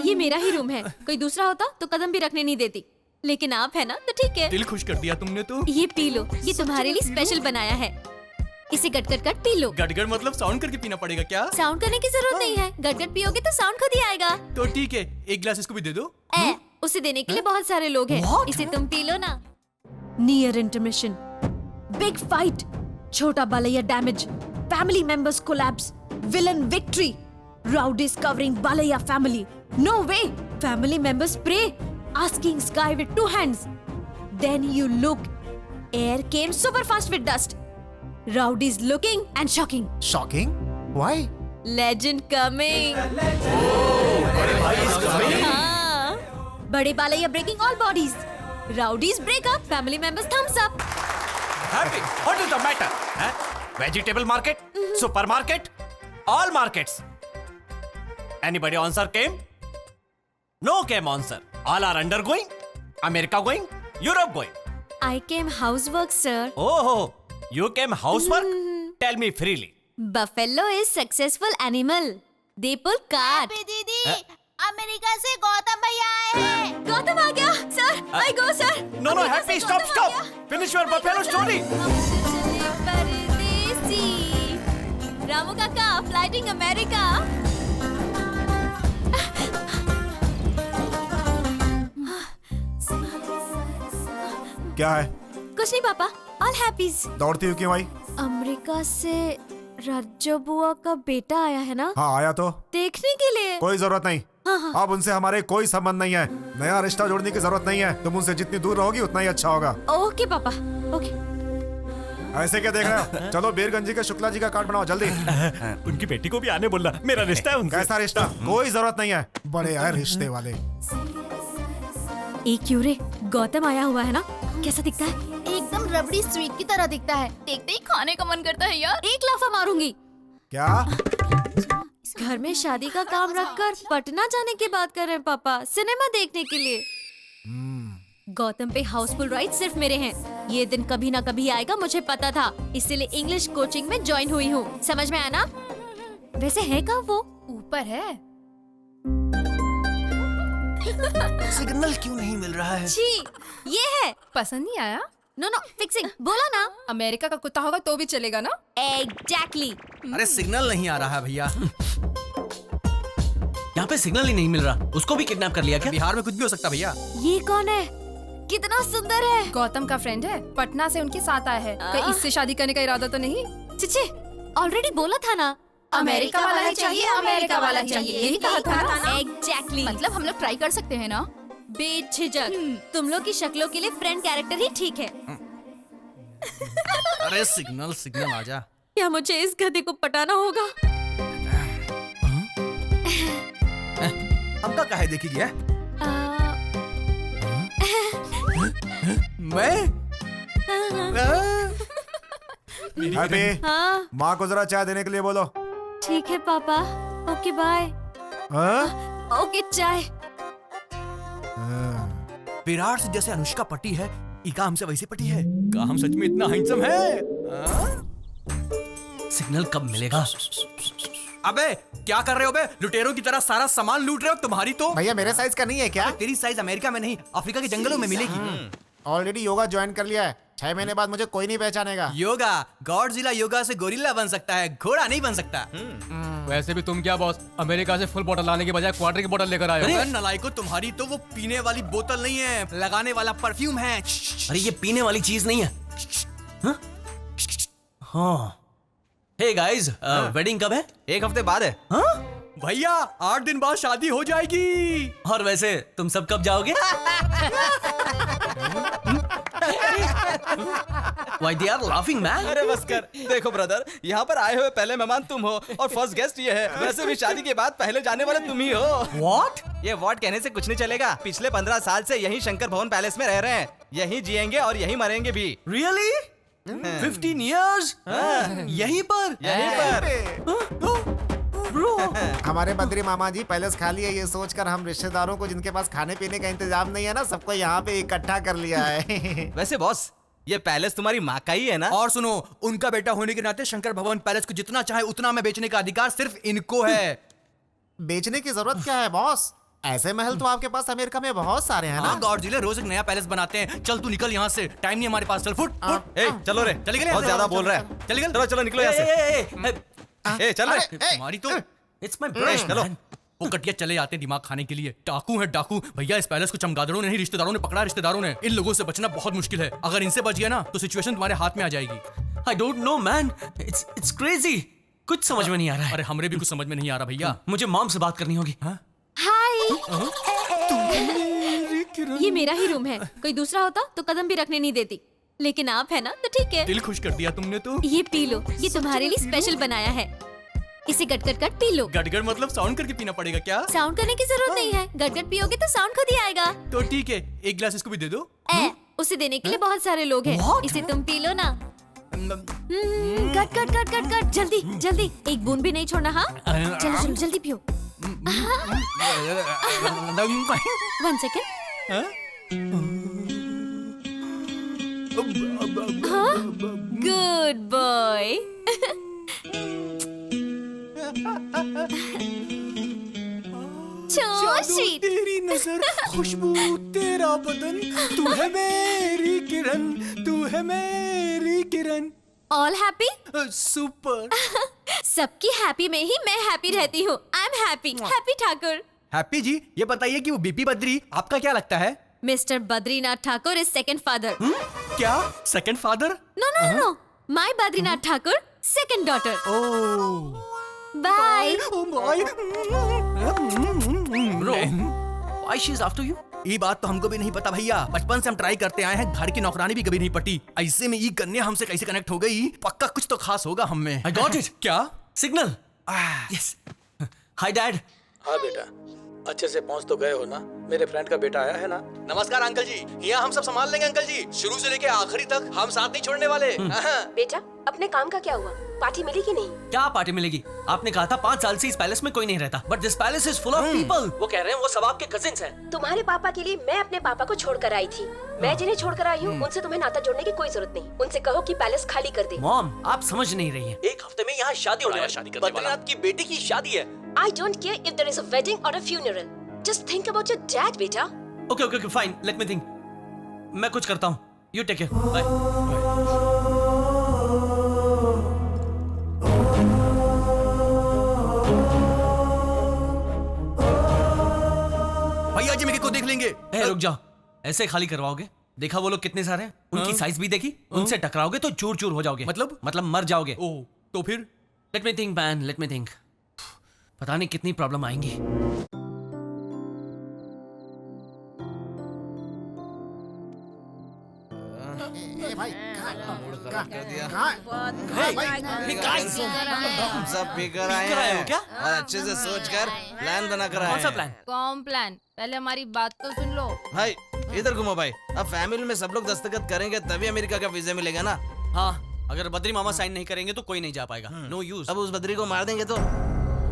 ये मेरा ही रूम है, कोई दूसरा होता तो कदम भी रखने नहीं देती, लेकिन आप है ना तो ठीक है। दिल खुश कर दिया तुमने तो। ये पी लो, ये तुम्हारे लिए स्पेशल बनाया है। इसे गट गट गट पी लो। गटगट मतलब साउंड करके पीना पड़ेगा क्या? साउंड करने की जरूरत नहीं है, गट गट पियोगे तो साउंड खुद ही आएगा। तो ठीक है, एक गिलास इसको भी दे दो। उसे देने के लिए बहुत सारे लोग हैं, इसे तुम पी लो ना। नियर इंटरमिशन, बिग फाइट, छोटा Balayya damage, family members collapse, villain victory, rowdies covering Balaya family. No way! Family members pray, asking sky with 2 hands. Then you look, air came super fast with dust. Rowdies looking and shocking. Shocking? Why? Legend coming. हाँ, बड़े Balayya breaking all bodies. Rowdies break up, family members thumbs up. Happy? What is the matter? Vegetable market? Supermarket? All markets. Anybody answer came? No came answer. All are undergoing. America going. Europe going. I came housework, sir. Oh, you came housework? Tell me freely. Buffalo is successful animal. They pull cart. दीदी, America से गौतम भैया आए हैं। गौतम आ गया, sir. I go, sir. No, Happy, stop. Finish your buffalo story. परदेसी, रामू काका, flighting America. क्या है? कुछ नहीं पापा, ऑल हैप्पीज। दौड़ती हुई क्यों आई? अमेरिका से राजू बुआ का बेटा आया है ना? हाँ आया तो। देखने के लिए। कोई जरूरत नहीं। हाँ। अब उनसे हमारे कोई संबंध नहीं है। नया रिश्ता जोड़ने की जरूरत नहीं है। तुम उनसे जितनी दूर रहोगी उतना ही अच्छा होगा। ओके पापा, ओके। ऐसे क्या देख रहे हो? चलो बीरगंजी के शुक्ला जी का कार्ड बनाओ जल्दी। उनकी बेटी को भी आने बोलना, मेरा रिश्ता है उनसे। कैसा रिश्ता? कोई जरूरत नहीं है। बड़े यार रिश्ते वाले। एक क्यों रे, गौतम आया हुआ है ना? कैसा दिखता है? एकदम रबड़ी स्वीट की तरह दिखता है। देखते ही खाने का मन करता है यार। एक लाफा मारूंगी। क्या? घर में शादी का काम रखकर पटना जाने की बात कर रहे हैं पापा, सिनेमा देखने के लिए। गौतम पे हाउसफुल राइट सिर्फ मेरे हैं। ये दिन कभी ना कभी आएगा, मुझे पता था, इसीलिए इंग्लिश कोचिंग में ज्वाइन हुई हूँ। समझ में आया ना? वैसे है कहाँ वो? ऊपर है। सिग्नल क्यों नहीं मिल रहा है? जी, ये है। पसंद नहीं आया? नो फिक्सिंग, बोला ना। अमेरिका का कुत्ता होगा तो भी चलेगा ना? एग्जैक्टली। अरे सिग्नल नहीं आ रहा है भैया। यहाँ पे सिग्नल ही नहीं मिल रहा। उसको भी किडनैप कर लिया क्या? बिहार में कुछ भी हो सकता भैया। ये कौन है? कितना सुंदर है। गौतम का फ्रेंड है, पटना से उनके साथ आया है। कहीं इससे शादी करने का इरादा तो नहीं? चिचे, ऑलरेडी बोला था ना, अमेरिका वाला ही चाहिए, अमेरिका वाला ही चाहिए, यही कहा था ना? एग्जैक्टली। मतलब हम लोग ट्राई कर सकते हैं ना? बेझिझक, तुम लोग की शक्लों के लिए फ्रेंड कैरेक्टर ही ठीक है। अरे सिग्नल आजा। क्या मुझे इस गधे को पटाना होगा? हमका काहे देखी गया? मैं? हैप्पी, हाँ माँ को जरा चाय देने के लिए बोलो। ठीक है पापा, ओके बाय। हाँ? ओके चाय। विराट से जैसे अनुष्का पटी है, इका हमसे वैसे पटी है। का हम सच में इतना हैंडसम है? सिग्नल कब मिलेगा? अबे क्या कर रहे हो बे? लुटेरों की तरह सारा सामान लूट रहे हो। तुम्हारी तो भैया मेरे साइज का नहीं है क्या? तेरी साइज अमेरिका में नहीं, अफ्रीका के जंगलों में मिलेगी। ऑलरेडी योगा ज्वाइन कर लिया है। 6 महीने बाद मुझे कोई नहीं पहचानेगा। योगा? गॉडजिला योगा से गोरिल्ला बन सकता है, घोड़ा नहीं बन सकता। वैसे भी तुम क्या बॉस, अमेरिका से फुल बोतल लाने के बजाय क्वार्टर की बोतल लेकर आए हो। अरे नलायको, तुम्हारी तो वो पीने वाली बोतल नहीं है, लगाने वाला परफ्यूम है। अरे ये पीने वाली चीज नहीं है। हाँ। हे गाइस, वेडिंग कब है? 1 हफ्ते बाद है। भैया 8 दिन बाद शादी हो जाएगी। और वैसे तुम सब कब जाओगे? Why they are laughing, man? अरे बस कर। देखो ब्रदर, यहाँ पर आए हुए पहले मेहमान तुम हो और फर्स्ट गेस्ट ये है। वैसे भी शादी के बाद पहले जाने वाले तुम ही हो। What? ये व्हाट कहने से कुछ नहीं चलेगा। पिछले 15 साल से यही शंकर भवन पैलेस में रह रहे हैं। यहीं जिएंगे और यहीं मरेंगे भी। Really? 15 years? यहीं पर? Bro. हमारे बद्री मामा जी पैलेस खाली है ये सोचकर हम रिश्तेदारों को जिनके पास खाने पीने का इंतजाम नहीं है ना, सबको यहाँ पे इकट्ठा कर लिया है। वैसे बॉस, ये पैलेस तुम्हारी माँ का ही है ना? और सुनो, उनका बेटा होने के नाते शंकर भवन पैलेस को जितना चाहे उतना में बेचने का अधिकार सिर्फ इनको है। बेचने की जरूरत क्या है बॉस? ऐसे महल तो आपके पास अमेरिका में बहुत सारे हैं ना। हाँ गॉडजिला रोज एक नया पैलेस बनाते हैं। चल तू निकल यहाँ से, टाइम नहीं हमारे पास। चल फुट फुट। ए चलो रे, चल निकल यहाँ बहुत से। ज्यादा बोल रहा है। चल निकल। चलो चलो निकलो यहाँ से। ए चल रे। तुम्हारी तो इट्स माय ब्रश। चलो। वो कटिया चले जाते हैं दिमाग खाने के लिए। डाकू है डाकू भैया। इस पैलेस को चमगादड़ों ने नहीं रिश्तेदारों ने पकड़ा। रिश्तेदारों ने। इन लोगों से बचना बहुत मुश्किल है। अगर इनसे बच गया ना तो सिचुएशन तुम्हारे हाथ में आ जाएगी। I don't know man, it's crazy. कुछ समझ में नहीं आ रहा है। अरे हमरे भी कुछ समझ में नहीं आ रहा भैया। मुझे मॉम से बात करनी होगी। हाय। ये मेरा ही रूम है। कोई दूसरा होता तो कदम भी रखने नहीं देती, लेकिन आप है ना तो ठीक है। दिल खुश कर दिया तुमने तो। ये पी लो, ये तुम्हारे लिए स्पेशल बनाया है। इसे गट गट गट पी लो। गटगट मतलब साउंड करके पीना पड़ेगा क्या? साउंड करने की जरूरत नहीं है। गट गट पियोगे तो साउंड खुद ही आएगा। तो ठीक है, एक गिलास इसको भी दे दो। उसे देने के लिए बहुत सारे लोग हैं। इसे तुम पी लो ना। गट गट गट गट गट जल्दी जल्दी, एक बूंद भी नहीं छोड़ना। हाँ चलो चलो जल्दी पियो। 1 सेकेंड। Good boy. तेरी नजर, खुशबू तेरा बदन, तू है मेरी किरण, तू है मेरी किरण। All happy? सुपर। सबकी हैप्पी में ही मैं हैप्पी रहती हूँ। I am happy. Happy Thakur. Happy ji, ये बताइए कि वो बीपी बद्री आपका क्या लगता है? Mr Badrinath Thakur is second father. क्या second father? No no no, my Badrinath Thakur second daughter. Oh bye. Bro, why she is after you? ये बात तो हमको भी नहीं पता भैया। बचपन से हम ट्राई करते आए हैं, घर की नौकरानी भी कभी नहीं पटी। ऐसे में ये कन्या हमसे कैसे कनेक्ट हो गई? पक्का कुछ तो खास होगा हम में। I got it. क्या? सिग्नल। यस। Hi dad. हाँ बेटा, अच्छे से पहुंच तो गए हो ना? मेरे फ्रेंड का बेटा आया है ना? नमस्कार अंकल जी, यहाँ हम सब संभाल लेंगे अंकल जी। शुरू से लेके आखिरी तक हम साथ नहीं छोड़ने वाले। बेटा, अपने काम का क्या हुआ? पार्टी मिली कि नहीं? क्या पार्टी मिलेगी? आपने कहा था 5 साल से इस पैलेस में कोई नहीं रहता, but this palace is full of people. वो कह रहे हैं वो सब आपके कजिन्स हैं। तुम्हारे पापा के लिए मैं अपने पापा को छोड़कर आई थी। मैं जिन्हें छोड़कर आई हूँ उनसे तुम्हें नाता जोड़ने की कोई जरूरत नहीं। उनसे कहो कि पैलेस खाली कर दे। मॉम, आप समझ नहीं रही हैं। एक हफ्ते में यहाँ शादी होने वाली है। बद्रीनाथ की बेटी की शादी है। I don't care if there is a wedding or a funeral. Just think about your dad, बेटा। Okay okay fine, let me think. मैं कुछ करता हूँ। You take care. बाय। भैया जी मेरे को देख लेंगे। रुक जाओ, ऐसे खाली करवाओगे? देखा वो लोग कितने सारे हैं? उनकी साइज भी देखी? उनसे टकराओगे तो चूर चूर हो जाओगे। मतलब मर जाओगे। ओह, तो फिर? Late me think man, late me think. पता नहीं कितनी प्रॉब्लम आएंगी। हम सब पीकर आए हैं क्या? और अच्छे से सोच कर प्लान बना कर आए हैं। कौन सा प्लान? कौन प्लान? पहले हमारी बात तो सुन लो। भाई इधर घुमो भाई। अब फैमिली में सब लोग दस्तखत करेंगे तभी अमेरिका का वीजा मिलेगा ना। हाँ, अगर बद्री मामा साइन नहीं करेंगे तो कोई नहीं जा पाएगा। No use. अब उस बद्री को मार देंगे तो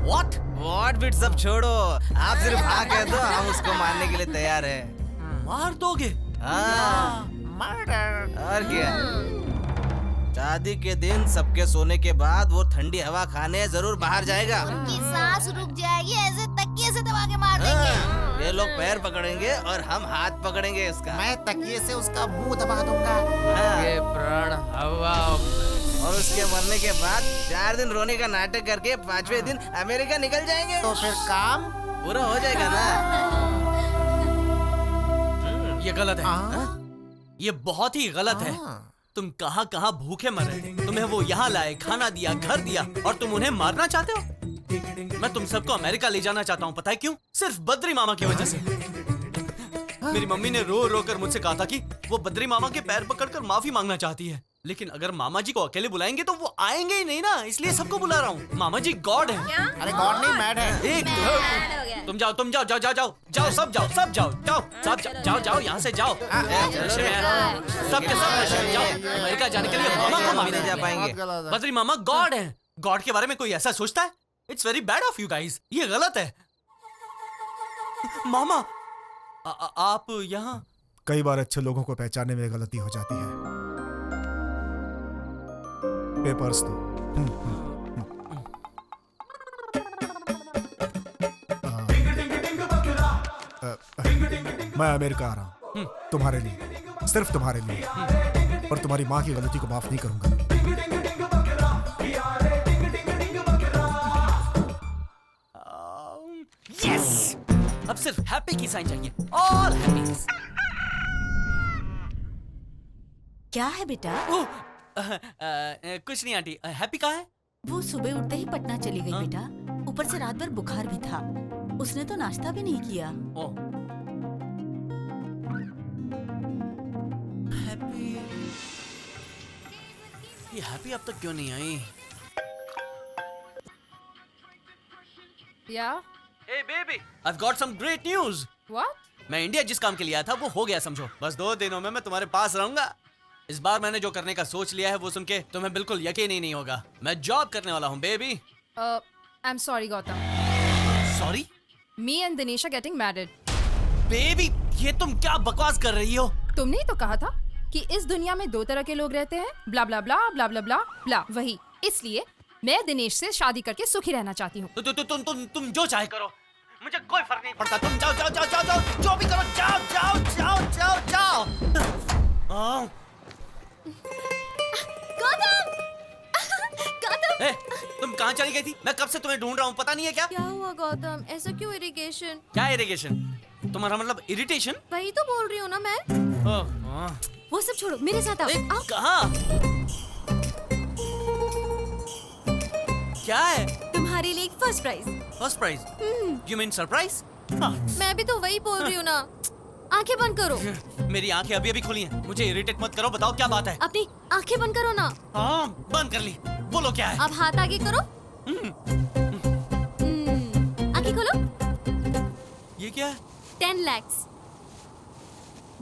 व्हाट बिट सब छोड़ो। आप सिर्फ हाँ कह दो, हम उसको मारने के लिए तैयार है। मार दोगे? हाँ, और क्या? शादी के दिन सबके सोने के बाद वो ठंडी हवा खाने जरूर बाहर जाएगा। उनकी सांस रुक जाएगी, ऐसे तकिए से दबा के मार देंगे। ये लोग पैर पकड़ेंगे और हम हाथ पकड़ेंगे इसका। मैं तकिए से उसका मुंह दबा दूंगा। ये प्राण हवा। और उसके मरने के बाद 4 दिन रोने का नाटक करके 5वें दिन अमेरिका निकल जाएंगे। तो फिर काम पूरा हो जाएगा ना? ये गलत है। ये बहुत ही गलत है। तुम कहाँ कहाँ भूखे मर रहे थे, तुम्हें वो यहाँ लाए, खाना दिया, घर दिया, और तुम उन्हें मारना चाहते हो? मैं तुम सबको अमेरिका ले जाना चाहता हूँ। पता है क्यों? सिर्फ बद्री मामा की वजह से। मेरी मम्मी ने रो रो कर मुझसे कहा था कि वो बद्री मामा के पैर पकड़कर माफी मांगना चाहती है, लेकिन अगर मामा जी को अकेले बुलाएंगे तो वो आएंगे ही नहीं ना, इसलिए सबको बुला रहा हूँ। मामा जी गॉड है। अरे गॉड नहीं, मैड है। एक तुम जाओ, तुम जाओ, जाओ जाओ जाओ जाओ, सब जाओ, सब जाओ, जाओ सब जाओ, जाओ यहाँ से जाओ। सबके सब नशे में जाओ। अमेरिका जाने के लिए मामा को मारने जा पाएंगे। बद्री मामा गॉड है। गॉड के बारे में कोई ऐसा सोचता है? It's very bad of you guys. ये गलत है। मामा आप यहाँ? कई बार अच्छे लोगों को पहचानने में गलती हो जाती है। पेपर्स तो मैं अमेरिका आ रहा हूँ तुम्हारे लिए, सिर्फ तुम्हारे लिए, और तुम्हारी माँ की गलती को माफ नहीं करूंगा। यस, अब सिर्फ हैप्पी की साइन चाहिए, ऑल हैप्पी। क्या है बेटा? कुछ नहीं आंटी, हैप्पी कहाँ है? वो सुबह उठते ही पटना चली गई बेटा। ऊपर से रात भर बुखार भी था, उसने तो नाश्ता भी नहीं किया। हैप्पी, ये हैप्पी अब तक क्यों नहीं आई? या Hey baby, I've got some great news. What? मैं इंडिया जिस काम के लिए आया था वो हो गया समझो। बस 2 दिनों में मैं तुम्हारे पास रहूंगा। इस बार मैंने जो करने का सोच लिया है वो सुन के तुम्हें बिल्कुल यकीन ही नहीं होगा। मैं जॉब करने वाला हूँ baby. I'm sorry Gautam. Sorry? Me and Dinesh are getting married. Baby, ये तुम क्या बकवास कर रही हो? तुमने ही तो कहा था कि इस दुनिया में 2 तरह के लोग रहते हैं, ब्ला ब्ला ब्ला ब्ला ब्ला ब्ला ब्ला। वही, इसलिए मैं दिनेश से शादी करके सुखी रहना चाहती हूँ। तुम जो चाहे करो, मुझे कोई फर्क नहीं पड़ता। तुम जाओ जाओ जाओ जाओ जाओ, जो भी करो, जाओ जाओ जाओ जाओ जाओ। गौतम! गौतम! ए, तुम कहाँ चली गई थी? मैं कब से तुम्हें ढूंढ रहा हूँ, पता नहीं है क्या? क्या हुआ गौतम? ऐसा क्यों इरिगेशन? क्या इरिगेशन? तुम्हारा मतलब इरिटेशन? वही तो बोल रही हूँ ना मैं। वो सब छोड़ो, मेरे साथ आओ। आओ। कहाँ? क्या है? तुम्हारे लिए एक first prize. First prize? You mean surprise? मैं भी तो वही बोल रही हूँ ना। आंखें बंद करो। मेरी आंखें अभी अभी खुली हैं। मुझे इरिटेट मत करो, बताओ क्या बात है? अपनी आंखें बंद करो ना। हाँ, बंद कर ली। बोलो क्या है? अब हाथ आगे करो। आंखें खोलो। ये क्या है? 10 lakhs।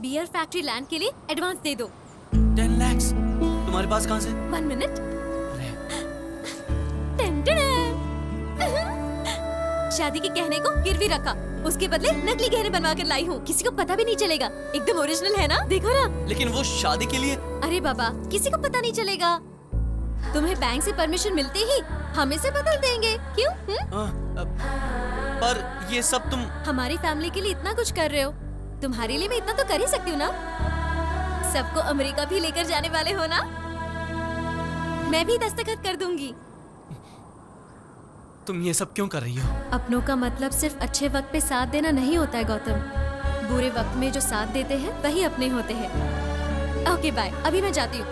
बियर फैक्ट्री लैंड के लिए एडवांस दे दो। 10 lakhs? तुम्हारे पास कहाँ से? 1 मिनट। शादी के गहने को गिरवी रखा, उसके बदले नकली गहने बनवा कर लाई हूँ। किसी को पता भी नहीं चलेगा, एकदम ओरिजिनल है ना, देखो ना। लेकिन वो शादी के लिए। अरे बाबा, किसी को पता नहीं चलेगा। तुम्हें बैंक से परमिशन मिलते ही हम इसे बदल देंगे। क्यों? पर ये सब तुम हमारी फैमिली के लिए इतना कुछ कर रहे हो, तुम्हारे लिए मैं इतना तो कर ही सकती हूँ ना। सबको अमेरिका भी लेकर जाने वाले हो ना, मैं भी दस्तखत कर दूंगी। तुम ये सब क्यों कर रही हो? अपनों का मतलब सिर्फ अच्छे वक्त पे साथ देना नहीं होता है गौतम। बुरे वक्त में जो साथ देते हैं वही अपने होते हैं। ओके बाय, अभी मैं जाती हूँ।